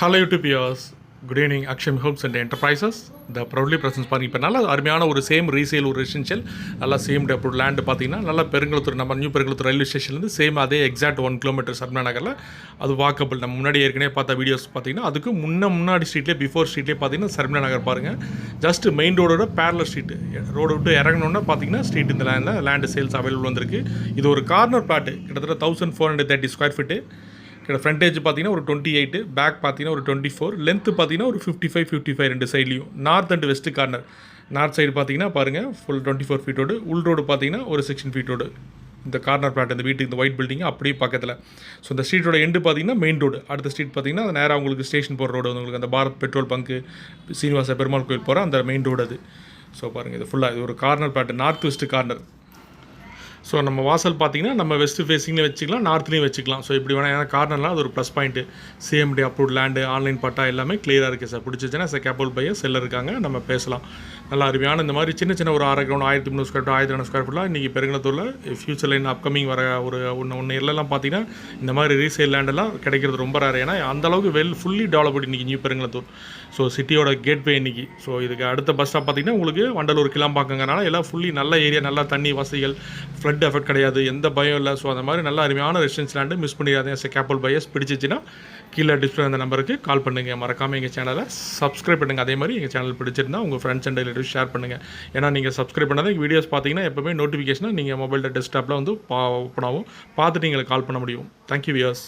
Hello YouTube viewers. Good evening. Aksham Homes and Enterprises. The proudly presents பாருங்க இப்போ நல்ல அருமையான ஒரு சேம் ரீசேல் ஒரு ரெசிடென்ஷியல் நல்லா சேம் டேப்போட லேண்டு பார்த்தீங்கன்னா நல்லா பெருங்குளத்தூர் நம்ம நியூ பெருங்குளத்தூர் ரயில்வே ஸ்டேஷன்லேருந்து சேம் அதே எக்ஸாக்ட் 1 கிலோமீட்டர் சர்மனா நகரில் அது வாக்கபிள். நம்ம முன்னாடி ஏற்கனவே பார்த்த வீடியோஸ் பார்த்தீங்கன்னா அதுக்கு முன்னாடி ஸ்ட்ரீட்லேயே பிஃபோர் ஸ்ட்ரீட்லேயே பார்த்தீங்கன்னா சர்மனா நகர் பாருங்கள். ஜஸ்ட் மெயின் ரோடோட பேரலர் ஸ்ட்ரீட் ரோடு விட்டு இறங்கணுன்னா பார்த்தீங்கன்னா ஸ்ட்ரீட் இந்த லேண்டு சேல்ஸ் அவைலபிள் வந்திருக்கு. இது ஒரு கார்னர் பிளாட்டு கிட்டத்தட்ட 1430 ஸ்கொயர் ஃபீட்டு. ஃப்ரண்டேஜ் பார்த்தீங்கன்னா ஒரு 28, பேக் பார்த்தீங்கன்னா ஒரு 24, லென்த்து பார்த்தீங்கன்னா ஒரு 55 ரெண்டு சைட்லையும். North and west corner. North side பார்த்தீங்கன்னா பாருங்கள் ஃபுல் 24 ஃபீட்டோடு, உள் ரோடு பார்த்தீங்கன்னா ஒரு 16 ஃபீட்டோடு. இந்த கார்னர் பிளாட் இந்த வீட்டுக்கு இந்த ஒயிட் பில்டிங் அப்படியே பக்கத்தில். ஸோ இந்த ஸ்ட்ரீட்டோட எண்டு பார்த்தீங்கன்னா மெயின் ரோடு. அடுத்த ஸ்ட்ரீட் பார்த்தீங்கன்னா அது நேராக உங்களுக்கு ஸ்டேஷன் போகிற ரோடு, உங்களுக்கு அந்த பாரத் பெட்ரோல் பங்கு சீனிவாச பெருமாள் கோயில் போகிற அந்த மெயின் ரோடு அது. ஸோ பாருங்கள் இது ஃபுல்லாக இது ஒரு corner plot, north west corner. So நம்ம வாசல் பார்த்திங்கன்னா நம்ம வெஸ்ட் ஃபேஸிங்லேயும் வச்சுக்கலாம், நார்த்லேயும் வச்சுக்கலாம். ஸோ இப்படி வேணால் ஏன்னா கார்னர்லாம் அது ஒரு plus point. CMD approved land, online பட்டா எல்லாமே கிளியராக இருக்குது சார். பிடிச்சிச்சுன்னா சார் கேப்பபிள் பையர் செல்லர் இருக்காங்க, நம்ம பேசலாம். நல்லா அருமையான இந்த மாதிரி சின்ன ஒரு 6 கிரவுண்ட் 1300 ஸ்கொயர் ஃபீட் 1200 ஸ்கொயர் ஃபீட்லாம் இன்றைக்கி பெருங்குளத்தூரில் ஃபியூச்சர் லைன் அப்கமிங் வர ஒரு ஒன்று இயர்லாம் பார்த்தீங்கன்னா இந்த மாதிரி ரீசேல் லேண்டெல்லாம் கிடைக்கிறது ரொம்ப ரேர். ஏன்னா அந்தளவுக்கு ஃபுல்லி டெவலப்டு இன்றைக்கி நியூ பெருங்குளத்தூர். ஸோ சிட்டியோட கேட்வே இன்றைக்கி. ஸோ இதுக்கு அடுத்த பஸ் ஸ்டாப் பார்த்திங்கன்னா உங்களுக்கு வண்டலூர் கிளம்பாக்கங்கனால எல்லாம் ஃபுல்லி நல்ல ஏரியா, நல்லா தண்ணி வசதிகள், ஃப்ளட் எஃபெக்ட் கிடையாது, எந்த பயம் இல்லை. ஸோ அந்த மாதிரி நல்ல அருமையான ரெசிடென்ஸ் லேண்டு மிஸ் பண்ணிடாதீங்க. கேப்பபிள் பையர்ஸ் பிடிச்சிச்சின்னா கீழே டிஸ்பிளே அந்த நம்பருக்கு கால் பண்ணுங்கள். மறக்காமல் எங்கள் சேனலை சப்ஸ்கிரைப் பண்ணுங்கள். அதே மாதிரி எங்கள் சேனல் பிடிச்சிருந்தா உங்கள் ஃப்ரெண்ட்ஸ் அண்ட் ரிலேட்டிவ்ஸ் ஷேர் பண்ணுங்கள். ஏன்னா நீங்கள் சப்ஸ்கிரைப் பண்ணாத எங்கள் வீடியோஸ் பார்த்தீங்கன்னா எப்போவுமே நோட்டிஃபிகேஷனாக நீங்கள் மொபைலில் டெஸ்க்டாப்பில் வந்து ஓப்பன் ஆகும், பார்த்துட்டு எங்களுக்கு கால் பண்ண முடியும். Thank you wears.